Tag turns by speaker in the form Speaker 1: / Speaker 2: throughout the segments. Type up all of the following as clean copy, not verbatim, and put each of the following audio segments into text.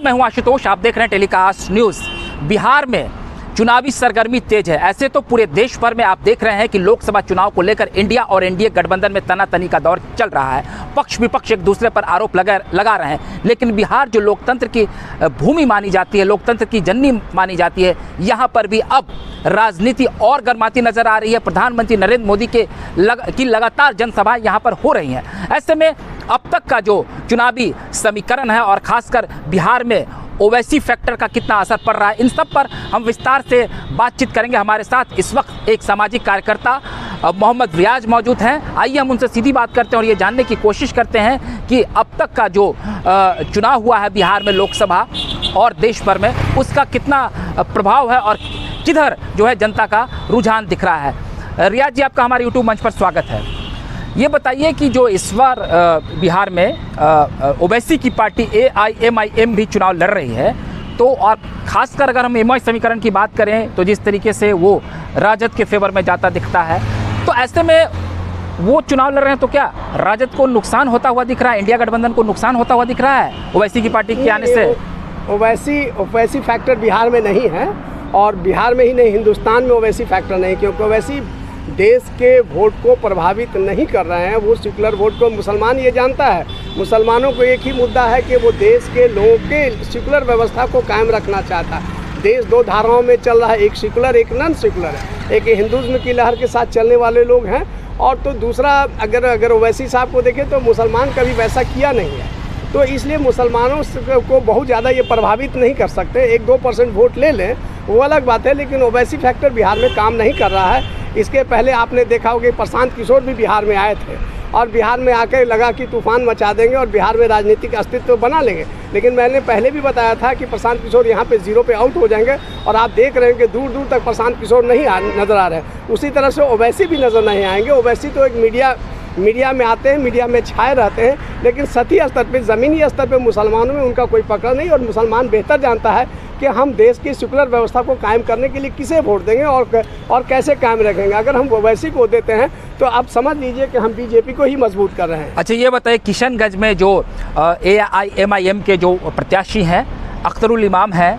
Speaker 1: मैं हूं आशुतोष, आप देख रहे हैं टेलीकास्ट न्यूज़। बिहार में चुनावी सरगर्मी तेज है। ऐसे तो पूरे देश भर में आप देख रहे हैं कि लोकसभा चुनाव को लेकर इंडिया और एनडीए गठबंधन में तनातनी का दौर चल रहा है। पक्ष विपक्ष एक दूसरे पर आरोप लगा रहे हैं, लेकिन बिहार जो लोकतंत्र की भूमि मानी जाती है, लोकतंत्र की जननी मानी जाती है, यहाँ पर भी अब राजनीति और गर्माती नजर आ रही है। प्रधानमंत्री नरेंद्र मोदी की लगातार जनसभाएं यहाँ पर हो रही हैं। ऐसे में अब तक का जो चुनावी समीकरण है और खासकर बिहार में ओवैसी फैक्टर का कितना असर पड़ रहा है, इन सब पर हम विस्तार से बातचीत करेंगे। हमारे साथ इस वक्त एक सामाजिक कार्यकर्ता मोहम्मद रियाज मौजूद हैं। आइए हम उनसे सीधी बात करते हैं और ये जानने की कोशिश करते हैं कि अब तक का जो चुनाव हुआ है बिहार में लोकसभा और देश भर में, उसका कितना प्रभाव है और किधर जो है जनता का रुझान दिख रहा है। रियाज जी, आपका हमारे यूट्यूब मंच पर स्वागत है। ये बताइए कि जो इस बार बिहार में ओवैसी की पार्टी AIMIM भी चुनाव लड़ रही है, तो और ख़ासकर अगर हम एमआई समीकरण की बात करें तो जिस तरीके से वो राजद के फेवर में जाता दिखता है, तो ऐसे में वो चुनाव लड़ रहे हैं, तो क्या राजद को नुकसान होता हुआ दिख रहा है, इंडिया गठबंधन को नुकसान होता हुआ दिख रहा है ओवैसी की पार्टी के आने से?
Speaker 2: ओवैसी फैक्टर बिहार में नहीं है, और बिहार में ही नहीं, हिंदुस्तान में ओवैसी फैक्टर नहीं, क्योंकि ओवैसी देश के वोट को प्रभावित नहीं कर रहे हैं। वो सेक्युलर वोट को मुसलमान ये जानता है, मुसलमानों को एक ही मुद्दा है कि वो देश के लोगों के सेक्युलर व्यवस्था को कायम रखना चाहता है। देश दो धाराओं में चल रहा है, एक सेक्युलर एक नॉन सेक्युलर है। एक हिंदुज़्म की लहर के साथ चलने वाले लोग हैं, और तो दूसरा अगर ओवैसी साहब को देखें तो मुसलमान कभी वैसा किया नहीं है, तो इसलिए मुसलमानों को बहुत ज़्यादा ये प्रभावित नहीं कर सकते। 1-2% वोट ले लें वो अलग बात है, लेकिन ओवैसी फैक्टर बिहार में काम नहीं कर रहा है। इसके पहले आपने देखा होगा कि प्रशांत किशोर भी बिहार में आए थे और बिहार में आकर लगा कि तूफान मचा देंगे और बिहार में राजनीतिक अस्तित्व बना लेंगे, लेकिन मैंने पहले भी बताया था कि प्रशांत किशोर यहाँ पे 0 पे आउट हो जाएंगे, और आप देख रहे हैं कि दूर दूर तक प्रशांत किशोर नहीं नज़र आ रहे हैं। उसी तरह से ओवैसी भी नज़र नहीं आएंगे। ओवैसी तो एक मीडिया में आते हैं, मीडिया में छाए रहते हैं, लेकिन सतही स्तर पे, ज़मीनी स्तर पे मुसलमानों में उनका कोई पकड़ नहीं, और मुसलमान बेहतर जानता है कि हम देश की सेक्युलर व्यवस्था को कायम करने के लिए किसे वोट देंगे और कैसे कायम रखेंगे। अगर हम ओवैसी को देते हैं तो आप समझ लीजिए कि हम बीजेपी को ही मजबूत कर रहे हैं।
Speaker 1: अच्छा, ये बताइए, किशनगंज में जो AIMIM के जो प्रत्याशी हैं अख्तरुल इमाम हैं,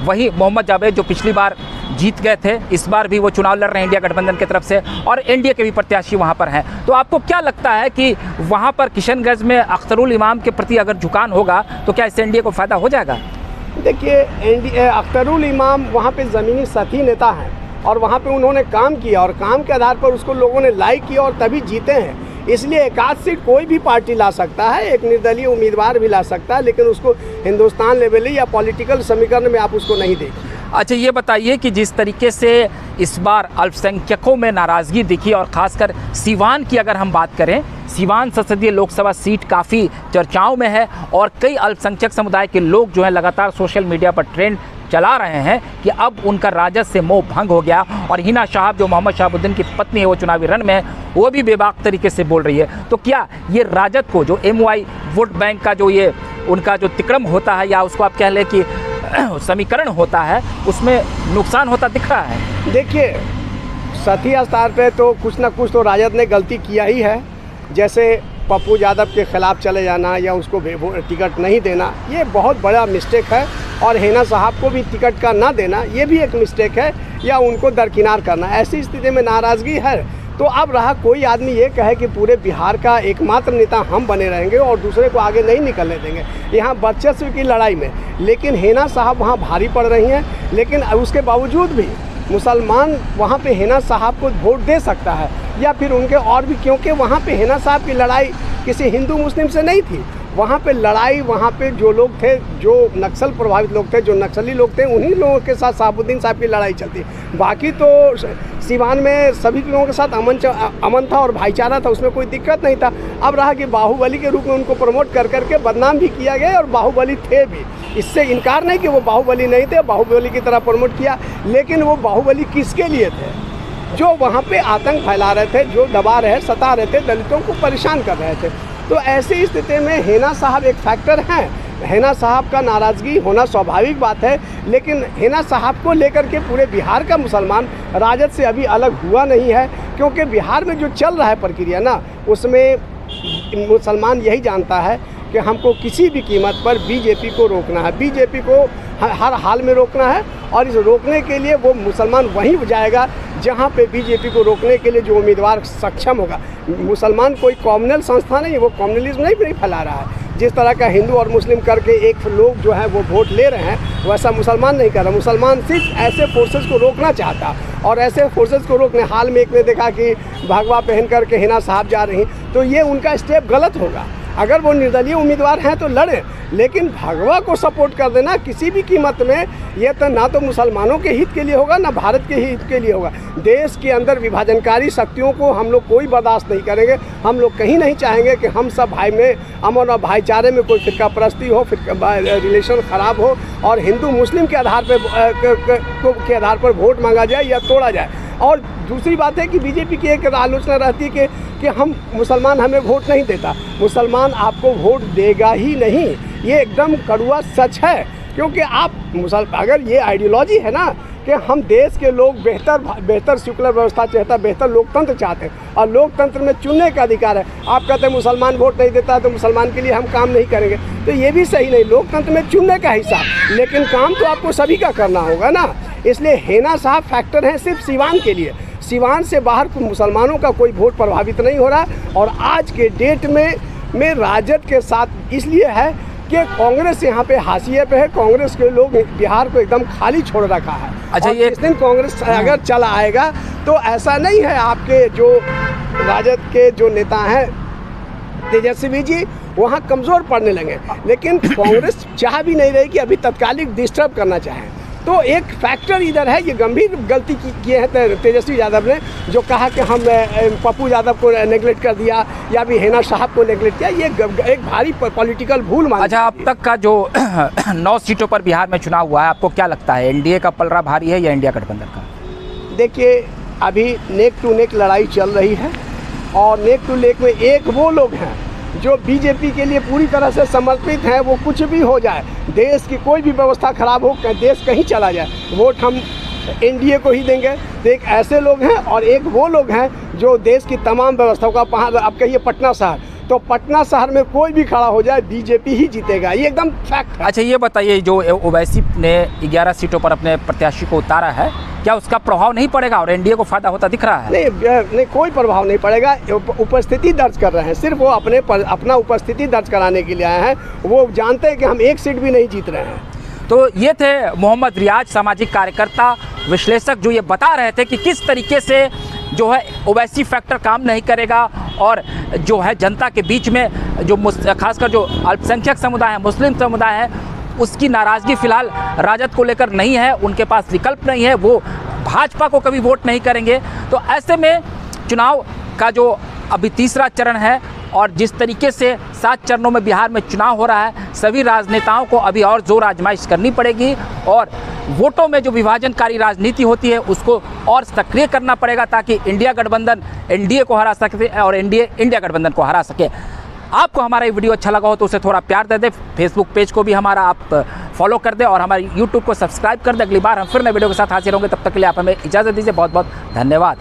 Speaker 1: वही मोहम्मद जावेद जो पिछली बार जीत गए थे, इस बार भी वो चुनाव लड़ रहे हैं इंडिया गठबंधन की तरफ से, और एनडीए के भी प्रत्याशी वहाँ पर हैं। तो आपको क्या लगता है कि वहाँ पर किशनगंज में अख्तरुल इमाम के प्रति अगर झुकान होगा तो क्या इससे एनडीए को फ़ायदा हो जाएगा?
Speaker 2: देखिए, अख्तरुल इमाम वहाँ पे ज़मीनी सतही नेता हैं, और वहाँ पे उन्होंने काम किया, और काम के आधार पर उसको लोगों ने लाइक किया और तभी जीते हैं। इसलिए एकाध सीट कोई भी पार्टी ला सकता है, एक निर्दलीय उम्मीदवार भी ला सकता है, लेकिन उसको हिंदुस्तान लेवल या पॉलिटिकल समीकरण में आप उसको नहीं देखिए।
Speaker 1: अच्छा, ये बताइए कि जिस तरीके से इस बार अल्पसंख्यकों में नाराज़गी दिखी, और ख़ासकर सीवान की अगर हम बात करें, सीवान संसदीय लोकसभा सीट काफ़ी चर्चाओं में है, और कई अल्पसंख्यक समुदाय के लोग जो हैं लगातार सोशल मीडिया पर ट्रेंड चला रहे हैं कि अब उनका राजद से मोह भंग हो गया, और हिना शाहब जो मोहम्मद शहाबुद्दीन की पत्नी है वो चुनावी रण में है, वो भी बेबाक तरीके से बोल रही है। तो क्या ये राजद को जो MY वोट बैंक का जो ये उनका जो तिक्रम होता है, या उसको आप कह लें कि समीकरण होता है, उसमें नुकसान होता दिख रहा है?
Speaker 2: देखिए, सतही स्तर पे तो कुछ ना कुछ तो राजद ने गलती किया ही है, जैसे पप्पू यादव के खिलाफ चले जाना या उसको टिकट नहीं देना, ये बहुत बड़ा मिस्टेक है, और हिना साहब को भी टिकट का ना देना ये भी एक मिस्टेक है, या उनको दरकिनार करना। ऐसी स्थिति में नाराज़गी है। तो अब रहा कोई आदमी ये कहे कि पूरे बिहार का एकमात्र नेता हम बने रहेंगे और दूसरे को आगे नहीं निकलने देंगे यहाँ वर्चस्व की लड़ाई में, लेकिन हिना साहब वहाँ भारी पड़ रही हैं, लेकिन उसके बावजूद भी मुसलमान वहाँ पे हिना साहब को वोट दे सकता है, या फिर उनके और भी, क्योंकि वहाँ पे हिना साहब की लड़ाई किसी हिंदू मुस्लिम से नहीं थी। वहाँ पे लड़ाई, वहाँ पे जो लोग थे, जो नक्सल प्रभावित लोग थे, जो नक्सली लोग थे, उन्हीं लोगों के साथ शहाबुद्दीन साहब की लड़ाई चलती। बाकी तो सीवान में सभी लोगों के साथ अमन था और भाईचारा था, उसमें कोई दिक्कत नहीं था। अब रहा कि बाहुबली के रूप में उनको प्रमोट कर करके बदनाम भी किया गया, और बाहुबली थे भी, इससे इनकार नहीं कि वो बाहुबली नहीं थे, बाहुबली की तरह प्रमोट किया, लेकिन वो बाहुबली किसके लिए थे? जो वहाँ पे आतंक फैला रहे थे, जो दबा रहे, सता रहे थे, दलितों को परेशान कर रहे थे। तो ऐसी स्थिति में हिना साहब एक फैक्टर हैं। हिना साहब का नाराज़गी होना स्वाभाविक बात है, लेकिन हिना साहब को लेकर के पूरे बिहार का मुसलमान राजद से अभी अलग हुआ नहीं है, क्योंकि बिहार में जो चल रहा है प्रक्रिया ना, उसमें मुसलमान यही जानता है कि हमको किसी भी कीमत पर बीजेपी को रोकना है, बीजेपी को हर हाल में रोकना है। और इस रोकने के लिए वो मुसलमान वहीं जाएगा जहाँ पे बीजेपी को रोकने के लिए जो उम्मीदवार सक्षम होगा। मुसलमान कोई कॉम्युनल संस्था नहीं है, वो कॉम्युनलिज्म नहीं फैला रहा है। जिस तरह का हिंदू और मुस्लिम करके एक लोग जो है वो वोट ले रहे हैं, वैसा मुसलमान नहीं कर रहा। मुसलमान सिर्फ ऐसे फोर्सेस को रोकना चाहता, और ऐसे फोर्सेस को रोकने हाल में एक ने देखा कि भगवा पहन कर के हिना साहब जा रही, तो ये उनका स्टेप गलत होगा। अगर वो निर्दलीय उम्मीदवार हैं तो लड़ें, लेकिन भगवा को सपोर्ट कर देना किसी भी कीमत में, ये तो ना तो मुसलमानों के हित के लिए होगा, ना भारत के हित के लिए होगा। देश के अंदर विभाजनकारी शक्तियों को हम लोग कोई बर्दाश्त नहीं करेंगे। हम लोग कहीं नहीं चाहेंगे कि हम सब भाई में अमन और भाईचारे में कोई फिरका परस्ती हो, रिलेशन ख़राब हो और हिंदू मुस्लिम के आधार पर वोट मांगा जाए या तोड़ा जाए। और दूसरी बात है कि बीजेपी की एक आलोचना रहती है कि हम मुसलमान हमें वोट नहीं देता। मुसलमान आपको वोट देगा ही नहीं, ये एकदम कड़वा सच है। क्योंकि आप अगर ये आइडियोलॉजी है ना कि हम देश के लोग बेहतर सेकुलर व्यवस्था चाहते हैं, बेहतर लोकतंत्र चाहते हैं और लोकतंत्र में चुनने का अधिकार है। आप कहते हैं मुसलमान वोट नहीं देता तो मुसलमान के लिए हम काम नहीं करेंगे, तो ये भी सही नहीं। लोकतंत्र में चुनने का हिस्सा, लेकिन काम तो आपको सभी का करना होगा ना। इसलिए हिना साहब फैक्टर हैं सिर्फ सिवान के लिए। सिवान से बाहर मुसलमानों का कोई वोट प्रभावित नहीं हो रहा। और आज के डेट में राजद के साथ इसलिए है कि कांग्रेस यहाँ पे हाशिए पे है। कांग्रेस के लोग बिहार को एकदम खाली छोड़ रखा है।
Speaker 1: अच्छा,
Speaker 2: ये इस दिन कांग्रेस अगर चला आएगा तो ऐसा नहीं है, आपके जो राजद के जो नेता हैं तेजस्वी जी वहाँ कमज़ोर पड़ने लगे, लेकिन कांग्रेस चाह भी नहीं रही कि अभी तत्कालिक डिस्टर्ब करना चाहें। तो एक फैक्टर इधर है, ये गंभीर गलती किए हैं तेजस्वी यादव ने, जो कहा कि हम पप्पू यादव को नेगलेक्ट कर दिया या भी हिना साहब को नेगलेक्ट किया। ये एक भारी पॉलिटिकल भूल मानी।
Speaker 1: अच्छा, अब तक का जो 9 सीटों पर बिहार में चुनाव हुआ है, आपको क्या लगता है एनडीए का पलड़ा भारी है या इंडिया गठबंधन का?
Speaker 2: देखिए, अभी नेक टू नेक लड़ाई चल रही है और नेक टू नेक में एक वो लोग हैं जो बीजेपी के लिए पूरी तरह से समर्पित हैं। वो कुछ भी हो जाए, देश की कोई भी व्यवस्था खराब हो, देश कहीं चला जाए, वोट हम एनडीए को ही देंगे। तो एक ऐसे लोग हैं और एक वो लोग हैं जो देश की तमाम व्यवस्थाओं का, आप कहिए पटना शहर, तो पटना शहर में कोई भी खड़ा हो जाए बीजेपी ही जीतेगा, ये एकदम फैक्ट है।
Speaker 1: अच्छा, ये बताइए, जो ओवैसी ने 11 सीटों पर अपने प्रत्याशी को उतारा है, क्या उसका प्रभाव नहीं पड़ेगा और एनडीए को फायदा होता दिख रहा है?
Speaker 2: नहीं, कोई प्रभाव नहीं पड़ेगा। उपस्थिति दर्ज कर रहे हैं, सिर्फ वो अपना उपस्थिति दर्ज कराने के लिए आए हैं। वो जानते हैं कि हम एक सीट भी नहीं जीत रहे हैं।
Speaker 1: तो ये थे मोहम्मद रियाज, सामाजिक कार्यकर्ता, विश्लेषक, जो ये बता रहे थे कि किस तरीके से जो है ओवैसी फैक्टर काम नहीं करेगा और जो है जनता के बीच में जो खासकर जो अल्पसंख्यक समुदाय है, मुस्लिम समुदाय है, उसकी नाराज़गी फिलहाल राजद को लेकर नहीं है, उनके पास विकल्प नहीं है, वो भाजपा को कभी वोट नहीं करेंगे। तो ऐसे में चुनाव का जो अभी तीसरा चरण है और जिस तरीके से 7 चरणों में बिहार में चुनाव हो रहा है, सभी राजनेताओं को अभी और जोर आजमाइश करनी पड़ेगी और वोटों में जो विभाजनकारी राजनीति होती है उसको और सक्रिय करना पड़ेगा ताकि इंडिया गठबंधन एनडीए को हरा सके और एनडीए इंडिया गठबंधन को हरा सके। आपको हमारा ये वीडियो अच्छा लगा हो तो उसे थोड़ा प्यार दे दें, फेसबुक पेज को भी हमारा आप फॉलो कर दें और हमारे यूट्यूब को सब्सक्राइब कर दें। अगली बार हम फिर नए वीडियो के साथ हाजिर होंगे, तब तक के लिए आप हमें इजाज़त दीजिए। बहुत बहुत धन्यवाद।